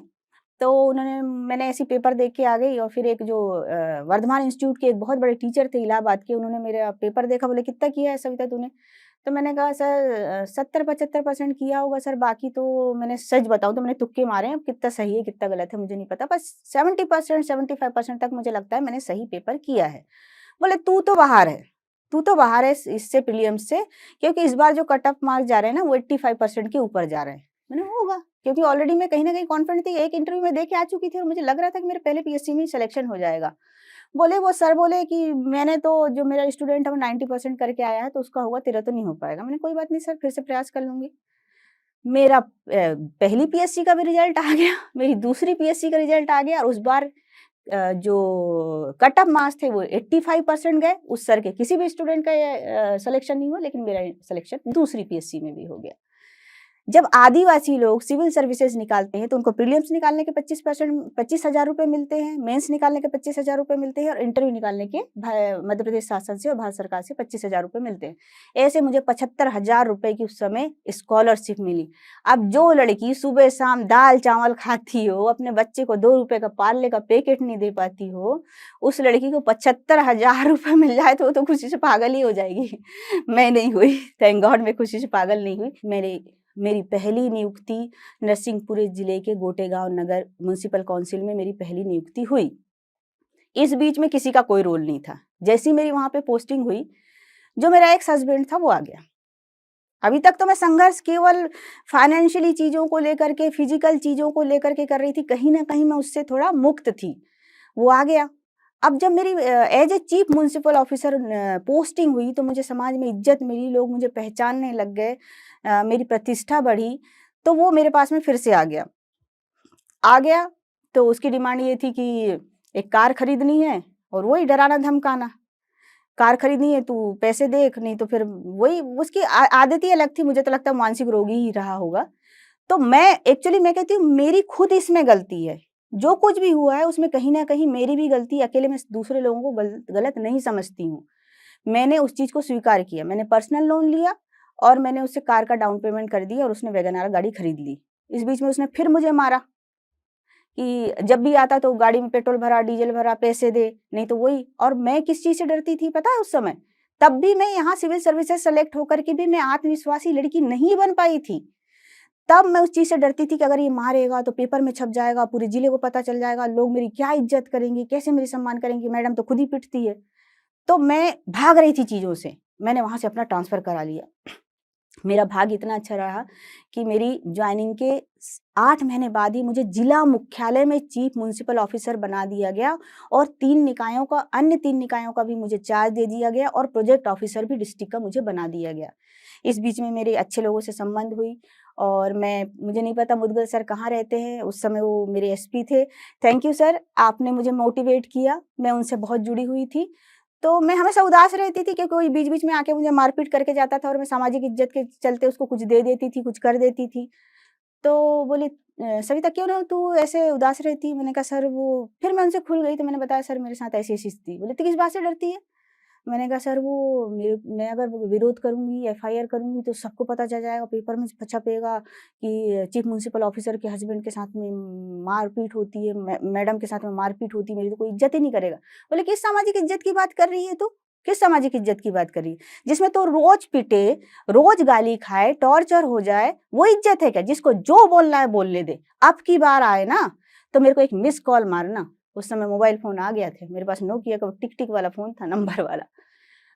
तो मैंने ऐसे पेपर देख के आ गई और फिर एक जो वर्धमान इंस्टीट्यूट के एक बहुत बड़े टीचर थे इलाहाबाद के, उन्होंने मेरा पेपर देखा, बोले कितना किया है सविता तूने? तो मैंने कहा सर 70-75% किया होगा सर, बाकी तो मैंने सच बताऊँ तो मैंने तुक्के मारे हैं, अब कितना सही है कितना गलत है मुझे नहीं पता, बस 70% 75% तक मुझे लगता है मैंने सही पेपर किया है। बोले तू तो बाहर है, तू तो बाहर है इससे प्रीलिम्स से, क्योंकि इस बार जो कट ऑफ मार्क्स जा रहे हैं ना वो 85% के ऊपर जा रहे हैं। मैंने होगा, क्योंकि ऑलरेडी मैं कहीं न कहीं कॉन्फिडेंट थी, एक इंटरव्यू में दे के आ चुकी थी और मुझे लग रहा था कि मेरे पहले पीएससी में ही सिलेक्शन हो जाएगा। बोले वो सर बोले कि मैंने तो जो मेरा स्टूडेंट है वो 90% करके आया है तो उसका होगा, तेरा तो नहीं हो पाएगा। मैंने कोई बात नहीं सर, फिर से प्रयास कर लूँगी। मेरा पहली पीएससी का भी रिजल्ट आ गया, मेरी दूसरी पीएससी का रिजल्ट आ गया और उस बार जो कट ऑफ मार्क्स थे वो 85% गए। उस सर के किसी भी स्टूडेंट का सिलेक्शन नहीं हुआ, लेकिन मेरा सिलेक्शन दूसरी पीएससी में भी हो गया। जब आदिवासी लोग सिविल सर्विसेज निकालते हैं तो उनको प्रीलिम्स निकालने के 25,000 रुपए मिलते हैं, मेंस निकालने के 25,000 रुपए मिलते हैं और इंटरव्यू निकालने के मध्य प्रदेश शासन से और भारत सरकार से 25,000 रुपए मिलते हैं। ऐसे मुझे 75,000 रुपए की उस समय स्कॉलरशिप मिली। अब जो लड़की सुबह शाम दाल चावल खाती हो, अपने बच्चे को 2 रुपए का पार्ले का पैकेट नहीं दे पाती हो, उस लड़की को 75,000 रुपए मिल जाए तो वो तो खुशी से पागल ही हो जाएगी। मैं नहीं हुई, थैंक गॉड मैं खुशी से पागल नहीं हुई। मेरी पहली नियुक्ति नरसिंहपुर जिले के गोटेगांव नगर म्युनिसिपल काउंसिल में मेरी पहली नियुक्ति हुई। इस बीच में किसी का कोई रोल नहीं था। जैसी मेरी वहां पे पोस्टिंग हुई, जो मेरा एक्स हस्बैंड था वो आ गया। अभी तक तो मैं संघर्ष केवल फाइनेंशियली चीजों को लेकर के, फिजिकल चीजों को लेकर के कर रही थी, कहीं ना कहीं मैं उससे थोड़ा मुक्त थी। वो आ गया। अब जब मेरी as a chief municipal officer posting हुई तो मुझे समाज में इज्जत मिली, लोग मुझे पहचानने लग गए, मेरी प्रतिष्ठा बढ़ी, तो वो मेरे पास में फिर से आ गया। तो उसकी डिमांड ये थी कि एक कार खरीदनी है और वही डराना धमकाना, कार खरीदनी है तू पैसे देख, नहीं तो फिर वही उसकी आदत ही अलग थी। मुझे तो लगता है मानसिक रोगी ही रहा होगा। तो मैं कहती हूँ मेरी खुद इसमें गलती है। जो कुछ भी हुआ है उसमें कहीं न कहीं मेरी भी गलती है, अकेले मैं दूसरे लोगों को गलत नहीं समझती हूँ। मैंने उस चीज़ को स्वीकार किया, मैंने पर्सनल लोन लिया और मैंने उससे कार का डाउन पेमेंट कर दिया और उसने वैगन आर गाड़ी खरीद ली। इस बीच में उसने फिर मुझे मारा कि जब भी आता तो गाड़ी में पेट्रोल भरा, डीज़ल भरा, पैसे दे, नहीं तो वही। और मैं किस चीज़ से डरती थी पता है उस समय? तब भी मैं यहाँ सिविल सर्विसेज़ सेलेक्ट होकर के भी मैं आत्मविश्वासी लड़की नहीं बन पाई थी। तब मैं उस चीज़ से डरती थी कि अगर ये मारेगा तो पेपर में छप जाएगा, पूरे जिले को पता चल जाएगा, लोग मेरी क्या इज़्ज़त करेंगे, कैसे मेरी सम्मान करेंगे, मैडम तो खुद ही पिटती है। तो मैं भाग रही थी चीज़ों से, मैंने वहाँ से अपना ट्रांसफ़र करा लिया। मेरा भाग्य इतना अच्छा रहा कि मेरी जॉइनिंग के 8 महीने बाद ही मुझे जिला मुख्यालय में चीफ म्युनिसिपल ऑफिसर बना दिया गया और अन्य 3 निकायों का भी मुझे चार्ज दे दिया गया और प्रोजेक्ट ऑफिसर भी डिस्ट्रिक्ट का मुझे बना दिया गया। इस बीच में मेरे अच्छे लोगों से संबंध हुई और मुझे नहीं पता मुदगल सर कहाँ रहते हैं, उस समय वो मेरे एसपी थे। थैंक यू सर, आपने मुझे मोटिवेट किया, मैं उनसे बहुत जुड़ी हुई थी। तो मैं हमेशा उदास रहती थी कि कोई बीच-बीच में आके मुझे मारपीट करके जाता था और मैं सामाजिक इज़्ज़त के चलते उसको कुछ दे देती थी, कुछ कर देती थी। तो बोली सविता क्यों ना तू ऐसे उदास रहती? मैंने कहा सर वो फिर मैं उनसे खुल गई तो मैंने बताया सर मेरे साथ ऐसी-ऐसी स्थिति। बोले तो किस बात से डरती है? मैंने कहा सर वो मैं अगर विरोध करूँगी, एफआईआर करूँगी तो सबको पता चल जाएगा, पेपर में छपेगा कि चीफ म्युनिसिपल ऑफिसर के हस्बैंड के साथ में मारपीट होती है, मैडम के साथ में मारपीट होती है, मेरी तो कोई इज़्ज़त ही नहीं करेगा। बोले किस सामाजिक इज़्ज़त की बात कर रही है तू? किस सामाजिक इज़्ज़त की बात कर रही है? जिसमें तो रोज़ पिटे, रोज़ गाली खाए, टॉर्चर हो जाए, वो इज़्ज़त है क्या? जिसको जो बोलना है बोलने दे। अब की बार आए ना तो मेरे को एक मिस्ड कॉल मारना। उस समय मोबाइल फ़ोन आ गया थे, मेरे पास नोकिया का टिक-टिक वाला फ़ोन था, नंबर वाला।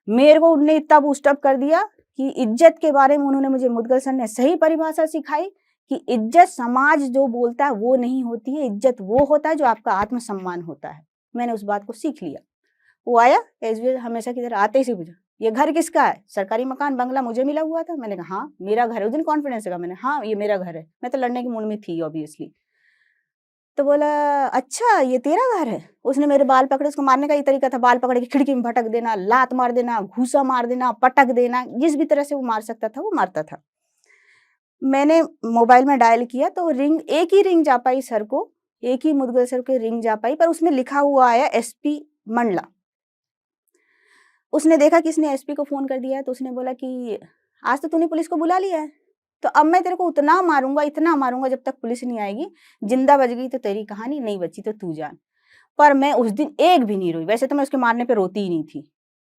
मेरे को उनने इतना बूस्ट अप कर दिया कि इज्जत के बारे में उन्होंने मुझे मुदगल सर ने सही परिभाषा सिखाई कि इज्जत समाज जो बोलता है वो नहीं होती है, इज्जत वो होता है जो आपका आत्मसम्मान होता है। मैंने उस बात को सीख लिया। वो आया एज यूजुअल हमेशा की तरह आते ही से पूछा, "ये घर किसका है? सरकारी मकान बंगला मुझे मिला हुआ था?" मैंने कहा, "हाँ, मेरा घर है।" उस दिन कॉन्फिडेंस से कहा मैंने, "हाँ, ये मेरा घर है।" मैं तो लड़ने के मूड में थी ऑब्वियसली। तो बोला, "अच्छा ये तेरा घर है?" उसने मेरे बाल पकड़े, उसको मारने का ही तरीका था, बाल पकड़ के खिड़की में भटक देना, लात मार देना, घूसा मार देना, पटक देना, जिस भी तरह से वो मार सकता था, वो मारता था। मैंने मोबाइल में डायल किया तो एक ही रिंग जा पाई सर को, एक ही मुदगल सर की रिंग जा पाई, पर उसमें लिखा हुआ आया एसपी मंडला। उसने देखा कि इसने एसपी को फ़ोन कर दिया है, तो उसने बोला कि, "आज तो तूने पुलिस को बुला लिया है, तो अब मैं तेरे को उतना मारूंगा, इतना मारूंगा जब तक पुलिस नहीं आएगी। जिंदा बच गई तो तेरी कहानी, नहीं बची तो तू जान। पर मैं उस दिन एक भी नहीं रोई। वैसे तो मैं उसके मारने पे रोती ही नहीं थी।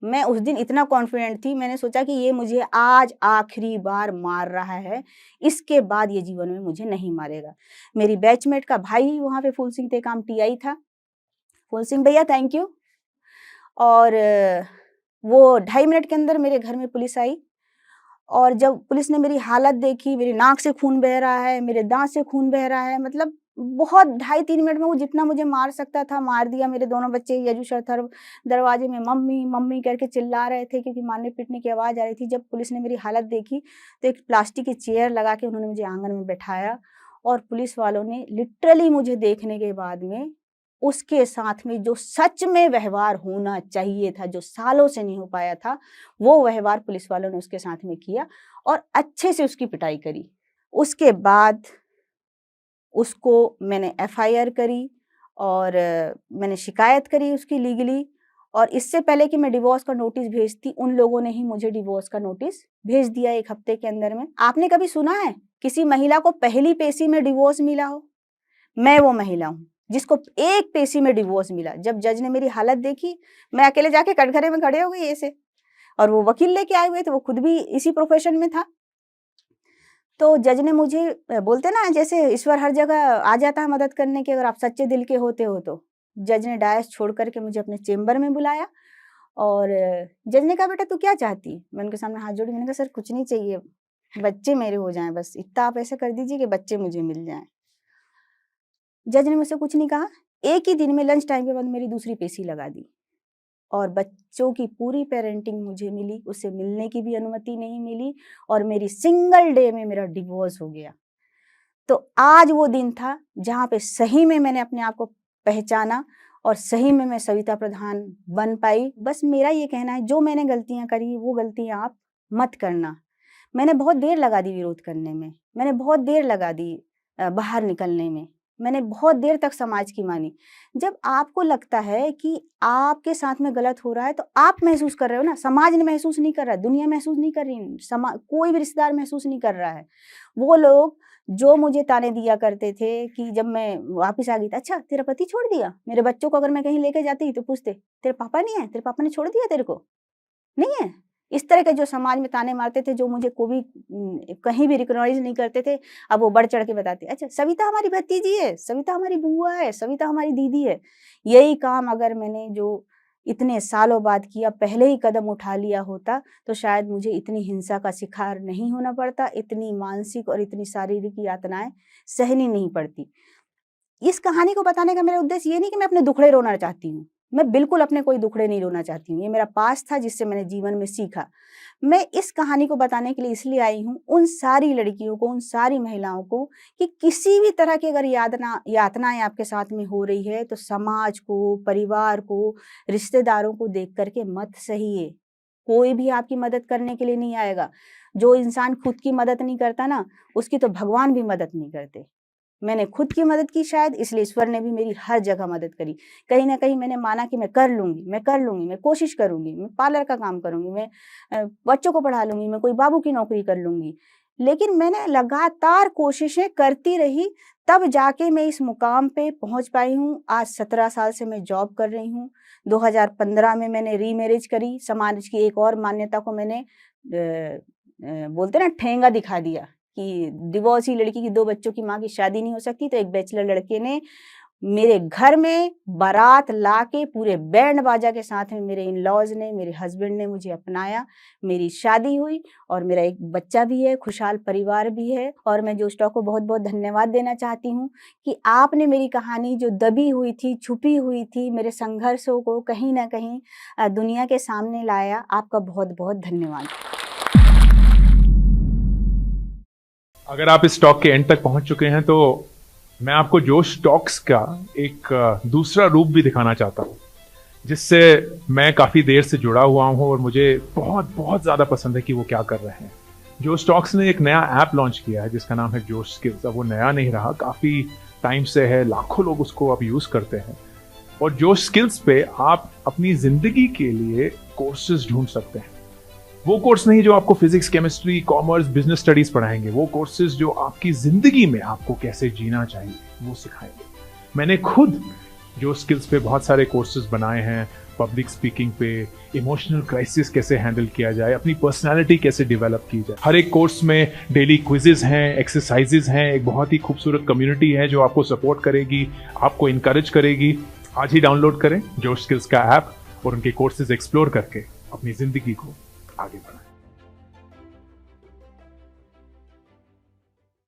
मैं उस दिन इतना कॉन्फिडेंट थी, मैंने सोचा कि ये मुझे आज आखिरी बार मार रहा है, इसके बाद ये जीवन में मुझे नहीं मारेगा। मेरी बैचमेट का भाई वहाँ पे फूल सिंह टेकाम टीआई था। फूल सिंह भैया थैंक यू। और वो 2.5 मिनट के अंदर मेरे घर में पुलिस आई। और जब पुलिस ने मेरी हालत देखी, मेरी नाक से खून बह रहा है, मेरे दाँत से खून बह रहा है, मतलब बहुत 2.5-3 मिनट में वो जितना मुझे मार सकता था मार दिया। मेरे दोनों बच्चे यजु शरथर दरवाजे में मम्मी मम्मी करके चिल्ला रहे थे क्योंकि मारने पीटने की आवाज़ आ रही थी। जब पुलिस ने मेरी हालत देखी तो एक प्लास्टिक की चेयर लगा के उन्होंने मुझे आंगन में बैठाया और पुलिस वालों ने लिटरली मुझे देखने के बाद में उसके साथ में जो सच में व्यवहार होना चाहिए था, जो सालों से नहीं हो पाया था, वो व्यवहार पुलिस वालों ने उसके साथ में किया और अच्छे से उसकी पिटाई करी। उसके बाद उसको मैंने एफआईआर करी और मैंने शिकायत करी उसकी लीगली। और इससे पहले कि मैं डिवोर्स का नोटिस भेजती, उन लोगों ने ही मुझे डिवोर्स का नोटिस भेज दिया 1 हफ्ते के अंदर में। आपने कभी सुना है किसी महिला को पहली पेशी में डिवोर्स मिला हो? मैं वो महिला हूँ जिसको 1 पेशी में डिवोर्स मिला। जब जज ने मेरी हालत देखी, मैं अकेले जाके कटघरे में खड़े हो गई ऐसे, और वो वकील लेके आए हुए थे, वो खुद भी इसी प्रोफेशन में था। तो जज ने मुझे बोलते ना जैसे ईश्वर हर जगह आ जाता है मदद करने के, अगर आप सच्चे दिल के होते हो तो। जज ने डायस छोड़ करके मुझे अपने चेम्बर में बुलाया और जज ने कहा बेटा तू क्या चाहती? मैं उनके सामने हाथ जोड़ी, मैंने कहा सर कुछ नहीं चाहिए, बच्चे मेरे हो जाएं, बस इतना आप ऐसा कर दीजिए कि बच्चे मुझे मिल जाएं। जज ने मुझसे कुछ नहीं कहा। एक ही दिन में लंच टाइम के बाद मेरी दूसरी पेशी लगा दी और बच्चों की पूरी पेरेंटिंग मुझे मिली, उससे मिलने की भी अनुमति नहीं मिली और मेरी सिंगल डे में मेरा डिवोर्स हो गया। तो आज वो दिन था जहाँ पे सही में मैंने अपने आप को पहचाना और सही में मैं सविता प्रधान बन पाई। बस मेरा ये कहना है जो मैंने गलतियाँ करी वो गलतियाँ आप मत करना। मैंने बहुत देर लगा दी विरोध करने में, मैंने बहुत देर लगा दी बाहर निकलने में, मैंने बहुत देर तक समाज की मानी। जब आपको लगता है कि आपके साथ में गलत हो रहा है तो आप महसूस कर रहे हो ना, समाज ने महसूस नहीं कर रहा है, दुनिया महसूस नहीं कर रही, कोई भी रिश्तेदार महसूस नहीं कर रहा है। वो लोग जो मुझे ताने दिया करते थे कि जब मैं वापस आ गई तो अच्छा तेरा पति छोड़ दिया? मेरे बच्चों को अगर मैं कहीं लेके जाती तो पूछते तेरे पापा नहीं है? तेरे पापा ने छोड़ दिया तेरे को? नहीं है? इस तरह के जो समाज में ताने मारते थे, जो मुझे कोई कहीं भी रिकॉग्नाइज़ नहीं करते थे, अब वो बढ़ चढ़ के बताते, अच्छा सविता हमारी भतीजी है, सविता हमारी बुआ है, सविता हमारी दीदी है। यही काम अगर मैंने जो इतने सालों बाद किया, पहले ही कदम उठा लिया होता, तो शायद मुझे इतनी हिंसा का शिकार नहीं होना पड़ता, इतनी मानसिक और इतनी शारीरिक यातनाएँ सहनी नहीं पड़ती। इस कहानी को बताने का मेरा उद्देश्य ये नहीं कि मैं अपने दुखड़े रोना चाहती हूँ। मैं बिल्कुल अपने कोई दुखड़े नहीं रोना चाहती हूँ। ये मेरा पास्ट था जिससे मैंने जीवन में सीखा। मैं इस कहानी को बताने के लिए इसलिए आई हूँ उन सारी लड़कियों को, उन सारी महिलाओं को कि किसी भी तरह की अगर यातनाएँ आपके साथ में हो रही है तो समाज को, परिवार को, रिश्तेदारों को देख कर के मत सहिए। कोई भी आपकी मदद करने के लिए नहीं आएगा। जो इंसान खुद की मदद नहीं करता ना, उसकी तो भगवान भी मदद नहीं करते। मैंने खुद की मदद की शायद, इसलिए ईश्वर ने भी मेरी हर जगह मदद करी। कहीं न कहीं मैंने माना कि मैं कर लूँगी, मैं कर लूँगी, मैं कोशिश करूँगी, मैं पार्लर का काम करूँगी, मैं बच्चों को पढ़ा लूँगी, मैं कोई बाबू की नौकरी कर लूँगी। लेकिन मैंने लगातार कोशिशें करती रही, तब जाके मैं इस मुकाम पे पहुँच पाई हूँ। आज 17 साल से मैं जॉब कर रही हूँ। 2015 में मैंने रीमैरेज करी, समाज की एक और मान्यता को मैंने बोलते हैं ना ठेंगा दिखा दिया कि डिवोर्सी लड़की की 2 बच्चों की माँ की शादी नहीं हो सकती, तो एक बैचलर लड़के ने मेरे घर में बारात लाके पूरे बैंड बाजा के साथ में मेरे इन-लॉज़ ने, मेरे हस्बैंड ने मुझे अपनाया, मेरी शादी हुई और मेरा एक बच्चा भी है, खुशहाल परिवार भी है। और मैं जोस्टॉक को बहुत-बहुत धन्यवाद देना चाहती हूँ कि आपने मेरी कहानी जो दबी हुई थी, छुपी हुई थी, मेरे संघर्षों को कहीं न कहीं दुनिया के सामने लाया। आपका बहुत-बहुत धन्यवाद। अगर आप इस टॉक के एंड तक पहुंच चुके हैं तो मैं आपको जोश टॉक्स का एक दूसरा रूप भी दिखाना चाहता हूं, जिससे मैं काफ़ी देर से जुड़ा हुआ हूं और मुझे बहुत बहुत ज़्यादा पसंद है कि वो क्या कर रहे हैं। जोश टॉक्स ने एक नया ऐप लॉन्च किया है जिसका नाम है जोश स्किल्स। अब वो नया नहीं रहा, काफ़ी टाइम से है, लाखों लोग उसको अब यूज़ करते हैं। और जोश स्किल्स पे आप अपनी ज़िंदगी के लिए कोर्सेज ढूंढ सकते हैं। वो कोर्स नहीं जो आपको physics, chemistry, commerce, business studies पढ़ाएंगे। वो कोर्सेज जो आपकी जिंदगी में आपको कैसे जीना चाहिए वो सिखाएंगे। मैंने खुद जो स्किल्स पे बहुत सारे कोर्सेज बनाए हैं, पब्लिक स्पीकिंग पे, इमोशनल क्राइसिस कैसे हैंडल किया जाए, अपनी पर्सनालिटी कैसे डेवलप की जाए। हर एक कोर्स में डेली क्विजेज हैं, एक्सरसाइजेज हैं, एक बहुत ही खूबसूरत कम्युनिटी है जो आपको सपोर्ट करेगी, आपको इनकरेज करेगी। आज ही डाउनलोड करें जोश स्किल्स का ऐप और उनके कोर्सेज एक्सप्लोर करके अपनी जिंदगी को आगे बढ़ाएं।